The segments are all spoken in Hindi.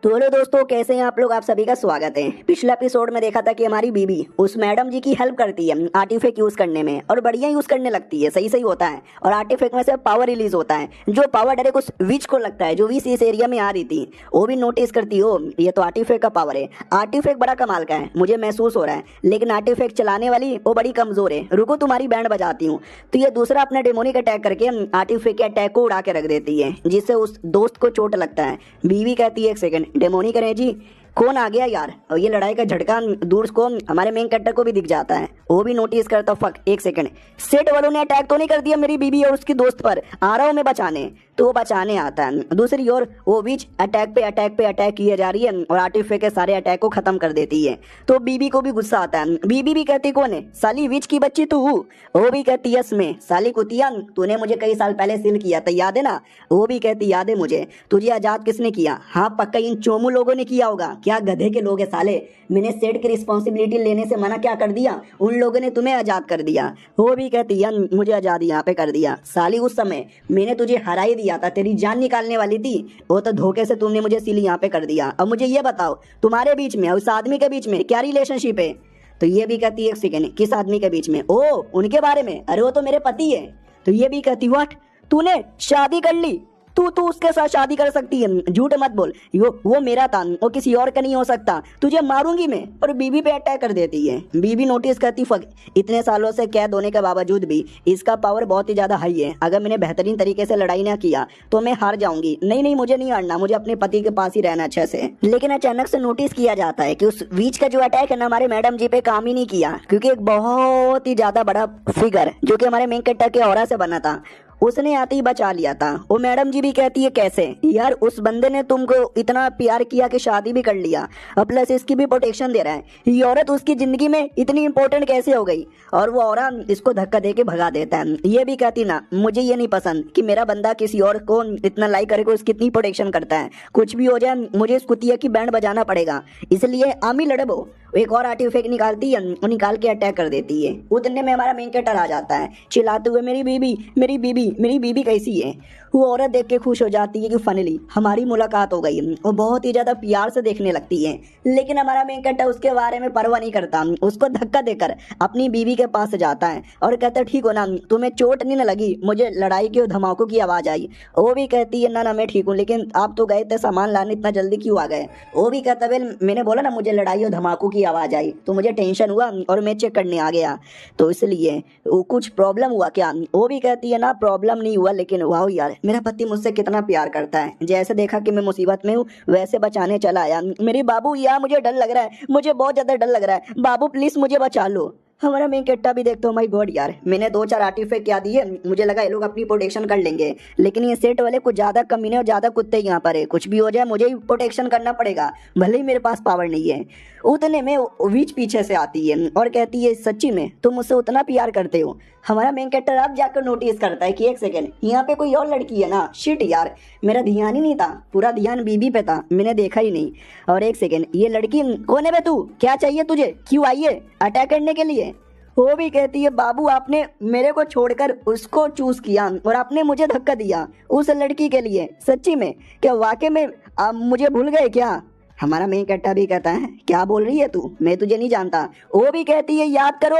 तो हेलो दोस्तों, कैसे हैं आप लोग। आप सभी का स्वागत है। पिछले एपिसोड में देखा था कि हमारी बीबी उस मैडम जी की हेल्प करती है आर्टिफैक्ट यूज करने में और बढ़िया यूज करने लगती है। सही सही होता है और आर्टिफैक्ट में से पावर रिलीज होता है, जो पावर डायरेक्ट उस विच को लगता है जो विच इस एरिया में आ रही थी। वो भी नोटिस करती हो ये तो आर्टिफैक्ट का पावर है। आर्टिफैक्ट बड़ा कमाल का है, मुझे महसूस हो रहा है, लेकिन आर्टिफैक्ट चलाने वाली वो बड़ी कमजोर है। रुको तुम्हारी बैंड बजाती हूँ। तो ये दूसरा अपने डेमोनिक अटैक करके आर्टिफैक्ट के अटैक को उड़ा के रख देती है, जिससे उस दोस्त को चोट लगता है। बीवी कहती है एक सेकंड, डेमोनिक करें जी, कौन आ गया यार। और ये लड़ाई का झटका दूर को हमारे मेन कैरेक्टर को भी दिख जाता है। वो भी नोटिस करता, फक एक सेकंड, सेट वालों ने अटैक तो नहीं कर दिया मेरी बीबी और उसकी दोस्त पर, आ रहा हूं मैं बचाने। तो वो बचाने आता है। दूसरी ओर वो बीच अटैक पे अटैक किए जा रही है और आर्टिफैक्ट के सारे अटैक को खत्म कर देती है। तो बीबी को भी गुस्सा आता है। बीबी भी कहती कौन है, साली विच की बच्ची तू। वो भी कहती यस में, साली कुतिया तूने मुझे कई साल पहले सिल किया था, याद है ना। वो भी कहती याद है मुझे। तुझे आजाद किसने किया। हाँ पक्का इन चोमू लोगों ने किया होगा। क्या गधे के लोग हैं साले, मैंने सेट की रिस्पॉन्सिबिलिटी लेने से मना क्या कर दिया, उन लोगों ने तुम्हें आजाद कर दिया। वो भी कहती यार मुझे आजाद यहाँ पे कर दिया। साली उस समय मैंने तुझे हरा ही दिया था, तेरी जान निकालने वाली थी, वो तो धोखे से तुमने मुझे सिली यहाँ पे कर दिया। अब मुझे ये बताओ तुम्हारे बीच में उस आदमी के बीच में क्या रिलेशनशिप है। तो ये भी कहती है एक सेकेंड, किस आदमी के बीच में। ओ उनके बारे में, अरे वो तो मेरे पति है। तो ये भी कहती व्हाट, तूने शादी कर ली, तू उसके साथ शादी कर सकती है, झूठ मत बोल, वो मेरा था, वो किसी और का नहीं हो सकता, तुझे मारूंगी मैं। और बीबी पे अटैक कर देती है। बीबी नोटिस करती फक, इतने सालों से कैद होने के बावजूद भी इसका पावर बहुत ही ज्यादा हाई है। अगर मैंने बेहतरीन तरीके से लड़ाई ना किया तो मैं हार जाऊंगी। नहीं मुझे नहीं हारना, मुझे अपने पति के पास ही रहना अच्छे से। लेकिन अचानक से नोटिस किया जाता है कि उस बीच का जो अटैक है ना हमारे मैडम जी पे काम ही नहीं किया, क्योंकि एक बहुत ही ज्यादा बड़ा फिगर जो कि हमारे मेन कैरेक्टर के ऑरा से बना था उसने आते ही बचा लिया था। वो मैडम जी भी कहती है कैसे यार, उस बंदे ने तुमको इतना प्यार किया कि शादी भी कर लिया, अब प्लस इसकी भी प्रोटेक्शन दे रहा है। ये औरत उसकी जिंदगी में इतनी इंपॉर्टेंट कैसे हो गई। और वो औरत इसको धक्का दे के भगा देता है। ये भी कहती ना मुझे ये नहीं पसंद कि मेरा बंदा किसी और को इतना लाइक करे, उसकी इतनी प्रोटेक्शन करता है। कुछ भी हो जाए मुझे इस कुतिया की बैंड बजाना पड़ेगा, इसलिए आमी लड़बो। एक और आर्टिफैक्ट निकालती है और निकाल के अटैक कर देती है। उतने में हमारा मेन कैरेक्टर आ जाता है चिल्लाते हुए, मेरी बीबी कैसी है। वो औरत देख के खुश हो जाती है कि फाइनली हमारी मुलाकात हो गई। वो बहुत ही ज्यादा प्यार से देखने लगती है, लेकिन हमारा मेन कैरेक्टर उसके बारे में परवाह नहीं करता। उसको धक्का देकर अपनी बीवी के पास जाता है और कहता है ठीक हो ना, तुम्हें चोट नहीं ना लगी, मुझे लड़ाई की और धमाकों की आवाज आई। वो भी कहती है ना मैं ठीक हूँ, लेकिन आप तो गए थे सामान लाने, इतना जल्दी क्यों आ गए। वो भी कहता है मैंने बोला ना मुझे लड़ाई और धमाकों की आवाज आई तो मुझे टेंशन हुआ और मैं चेक करने आ गया, तो इसलिए कुछ प्रॉब्लम हुआ क्या। वो भी कहती है ना प्रॉब्लम नहीं हुआ, लेकिन वाह यार मेरा पति मुझसे कितना प्यार करता है, जैसे देखा कि मैं मुसीबत में हूँ वैसे बचाने चला आया। मेरी बाबू यार मुझे डर लग रहा है, मुझे बहुत ज्यादा डर लग रहा है, बाबू प्लीज मुझे बचा लो। हमारा मेन कैरेक्टर भी देखते हो, माय गॉड यार मैंने 2-4 आर्टिफैक्ट क्या दिए, मुझे लगा ये लोग अपनी प्रोटेक्शन कर लेंगे, लेकिन ये सेट वाले कुछ ज्यादा कमीने और ज्यादा कुत्ते यहाँ पर है। कुछ भी हो जाए मुझे ही प्रोटेक्शन करना पड़ेगा, भले ही मेरे पास पावर नहीं है। उतने में विच पीछे से आती है और कहती है सच्ची में तुम मुझसे उतना प्यार करते हो। हमारा मेन कैरेक्टर अब जाकर नोटिस करता है कि एक सेकेंड यहाँ पे कोई और लड़की है ना, शिट यार मेरा ध्यान ही नहीं था, पूरा ध्यान बीबी पे था, मैंने देखा ही नहीं। और एक सेकेंड ये लड़की कौन है बे, तू क्या चाहिए तुझे, क्यों आई है अटैक करने के लिए। वो भी कहती है बाबू आपने मेरे को छोड़कर उसको चूज किया और आपने मुझे धक्का दिया उस लड़की के लिए, सच्ची में क्या वाकई में आप मुझे भूल गए क्या। हमारा मेन कैरेक्टर भी कहता है क्या बोल रही है तू, मैं तुझे नहीं जानता। वो भी कहती है याद करो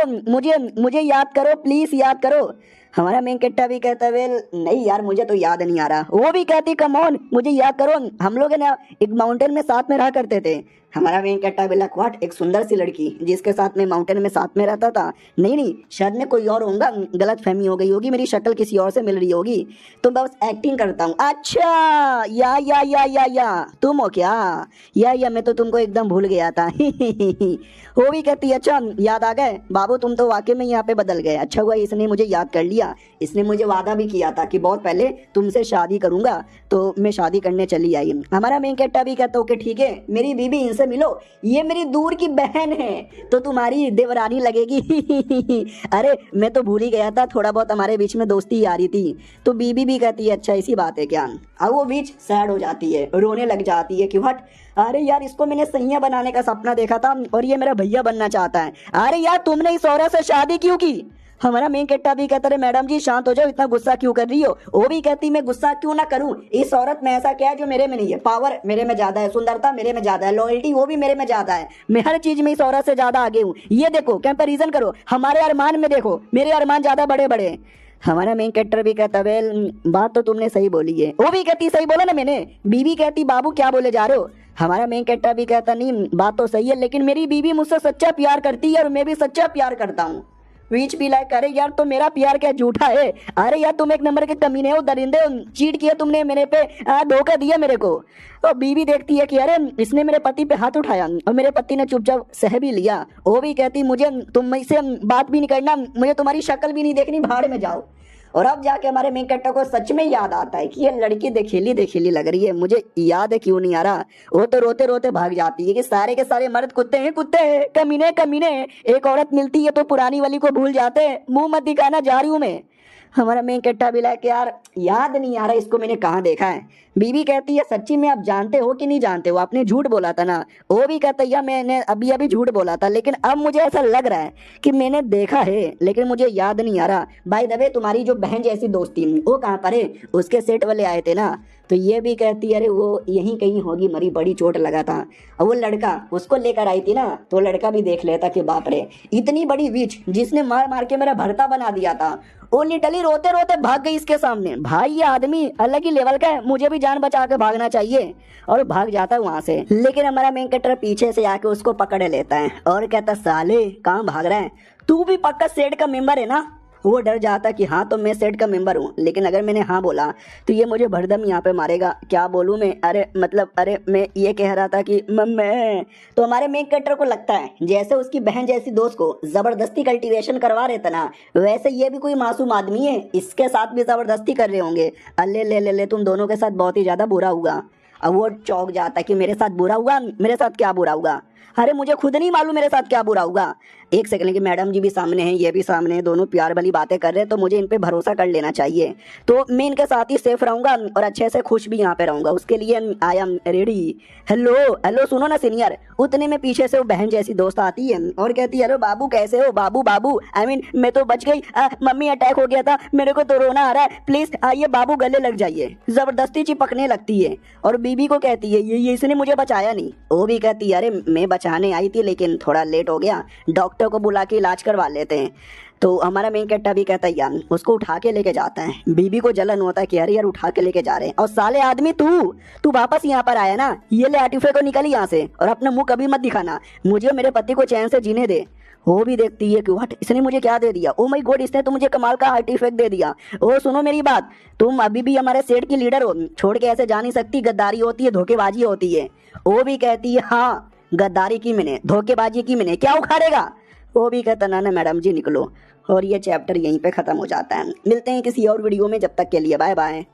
मुझे याद करो प्लीज याद करो। हमारा मेन कैरेक्टर भी कहता है वेल नहीं यार मुझे तो याद नहीं आ रहा। वो भी कहती कम ऑन मुझे याद करो, हम लोग ना एक माउंटेन में साथ में रहा करते थे। हमारा मेन कैरेक्टर भी लाइक व्हाट, एक सुंदर सी लड़की जिसके साथ में माउंटेन में साथ में रहता था। नहीं शायद मैं कोई और होऊंगा, गलत फहमी हो गई होगी, मेरी शक्ल किसी और से मिल रही होगी, तो बस एक्टिंग करता हूँ। अच्छा या तुम हो क्या, या मैं तो तुमको एकदम भूल गया था। वो भी कहती है अच्छा याद आ गए बाबू, तुम तो वाकई में यहाँ पे बदल गए, अच्छा हुआ इसने मुझे याद कर लिया, इसने मुझे वादा भी किया था कि बहुत पहले तुमसे शादी करूंगा, तो मैं शादी करने चली आई। हमारा मेन कैरेक्टर भी कहता ओके ठीक है मेरी बीबी इनसे मिलो, ये मेरी दूर की बहन है तो तुम्हारी देवरानी लगेगी। अरे मैं तो भूल ही गया था, थोड़ा बहुत हमारे बीच में दोस्ती आ रही थी। तो बीबी भी कहती है अच्छा ऐसी बात है क्या। अब वो बीच सैड हो जाती है, रोने लग जाती है कि व्हाट, अरे यार इसको मैंने सैया बनाने का सपना देखा था और ये मेरा भैया बनना चाहता है। अरे यार तुमने इस औरत से शादी क्यों की। हमारा मेन कट्टा भी कहता है मैडम जी शांत हो जाओ, इतना गुस्सा क्यों कर रही हो। वो भी कहती मैं गुस्सा क्यों ना करूं, इस औरत में ऐसा क्या है जो मेरे में नहीं है। पावर मेरे में ज्यादा है, सुंदरता मेरे में ज्यादा है, लॉयल्टी वो भी मेरे में ज्यादा है, मैं हर चीज में इस औरत से ज्यादा आगे हूँ। ये देखो कंपैरिजन करो, हमारे अरमान में देखो, मेरे अरमान ज्यादा बड़े बड़े हैं। हमारा मेन कैरेक्टर भी कहता वेल बात तो तुमने सही बोली है। वो भी कहती सही बोला ना मैंने। बीबी कहती बाबू क्या बोले जा रहे हो। हमारा मेन कैरेक्टर भी कहता नहीं बात तो सही है, लेकिन मेरी बीबी मुझसे सच्चा प्यार करती है और मैं भी सच्चा प्यार करता हूँ। बीच भी लाइक अरे यार तो मेरा प्यार क्या झूठा है। अरे यार तुम एक नंबर के कमीने हो, दरिंदे हो, चीट किया तुमने मेरे पे, धोखा दिया मेरे को। और बीवी देखती है कि अरे इसने मेरे पति पे हाथ उठाया और मेरे पति ने चुपचाप सह भी लिया। वो भी कहती मुझे तुमसे बात भी नहीं करना, मुझे तुम्हारी शक्ल भी नहीं देखनी, भाड़ में जाओ। और अब जाके हमारे मेन कैरेक्टर को सच में याद आता है कि ये लड़की देखीली देखीली लग रही है, मुझे याद है क्यों नहीं आ रहा। वो तो रोते रोते भाग जाती है कि सारे के सारे मर्द कुत्ते हैं, कुत्ते हैं, कमीने कमीने। एक औरत मिलती है तो पुरानी वाली को भूल जाते हैं, मुंह मत दिखाना जा रही हूं मैं। हमारा मेन कैरेक्टर भी लाइक यार याद नहीं आ रहा इसको मैंने कहाँ देखा है। बीवी कहती है सच्ची में आप जानते हो कि नहीं जानते हो, आपने झूठ बोला था ना। वो भी कहता है यार मैंने अभी अभी झूठ बोला था, लेकिन अब मुझे ऐसा लग रहा है कि मैंने देखा है लेकिन मुझे याद नहीं आ रहा। बाय द वे तुम्हारी जो बहन जैसी दोस्ती वो कहाँ पर है, उसके सेट वाले आए थे ना। तो ये भी कहती है अरे वो यहीं कहीं होगी, मरी, बड़ी चोट लगा था। और वो लड़का उसको लेकर आई थी ना, तो लड़का भी देख लेता कि बाप रे इतनी बड़ी विच जिसने मार मार के मेरा भरता बना दिया था, वो लिटरली रोते रोते भाग गई इसके सामने। भाई ये आदमी अलग ही लेवल का है, मुझे भी जान बचा के भागना चाहिए। और भाग जाता है वहां से, लेकिन हमारा मेन कैरेक्टर पीछे से आके उसको पकड़ लेता है और कहता साले कहाँ भाग रहा है, तू भी पक्का सेट का मेंबर है ना। वो डर जाता कि हाँ तो मैं सेट का मेंबर हूँ, लेकिन अगर मैंने हाँ बोला तो ये मुझे भरदम यहाँ पे मारेगा, क्या बोलूँ मैं। अरे मतलब अरे मैं ये कह रहा था कि मैं तो हमारे मेन कैरेक्टर को लगता है जैसे उसकी बहन जैसी दोस्त को जबरदस्ती कल्टीवेशन करवा रहे थे ना, वैसे ये भी कोई मासूम आदमी है, इसके साथ भी जबरदस्ती कर रहे होंगे। अल्ले ले ले ले तुम दोनों के साथ बहुत ही ज्यादा बुरा हुआ। अब वो चौंक जाता कि मेरे साथ बुरा हुआ, मेरे साथ क्या बुरा हुआ। अरे मुझे खुद नहीं मालूम मेरे साथ क्या बुरा होगा। एक सेकंड की मैडम जी भी सामने हैं, ये भी सामने हैं, दोनों प्यार वाली बातें कर रहे हैं, तो मुझे इन पे भरोसा कर लेना चाहिए। तो मैं इनके साथ ही सेफ रहूंगा और अच्छे से खुश भी यहाँ पे रहूंगा, उसके लिए I am ready. Hello hello सुनो ना सीनियर। उतने में पीछे से वो बहन जैसी दोस्त आती है और कहती है अरे बाबू कैसे हो, बाबू बाबू आई मीन मैं तो बच गई, मम्मी अटैक हो गया था, मेरे को तो रोना आ रहा है, प्लीज आइए बाबू गले लग जाइए। जबरदस्ती चिपकने लगती है और बीबी को कहती है ये इसने मुझे बचाया नहीं। वो भी कहती है अरे मैं बचाने आई थी लेकिन थोड़ा लेट हो गया, डॉक्टर को बुला के इलाज करवा लेते हैं। तो हमारा मेन कैरेक्टर भी कहता है यार उसको उठा के लेके जाता है। बीबी को जलन होता है कि अरे यार उठा के लेके जा रहे हैं, और साले आदमी तू वापस यहाँ पर आया ना, ये ले आर्टिफे को निकल यहाँ से और अपना मुंह कभी मत दिखाना, मुझे मेरे पति को चैन से जीने दे। वो भी देखती है कि व्हाट इसने मुझे क्या दे दिया, ओ माय गॉड इसने तो मुझे कमाल का आर्टिफैक्ट दे दिया। ओ सुनो मेरी बात, तुम अभी भी हमारे सेट की लीडर हो, छोड़ के ऐसे जा नहीं सकती, गद्दारी होती है, धोखेबाजी होती है। वो भी कहती है हाँ गद्दारी की मैंने, धोखेबाजी की मैंने, क्या उखाड़ेगा। वो भी कहता ना मैडम जी निकलो। और ये चैप्टर यहीं पे खत्म हो जाता है। मिलते हैं किसी और वीडियो में, जब तक के लिए बाय बाय।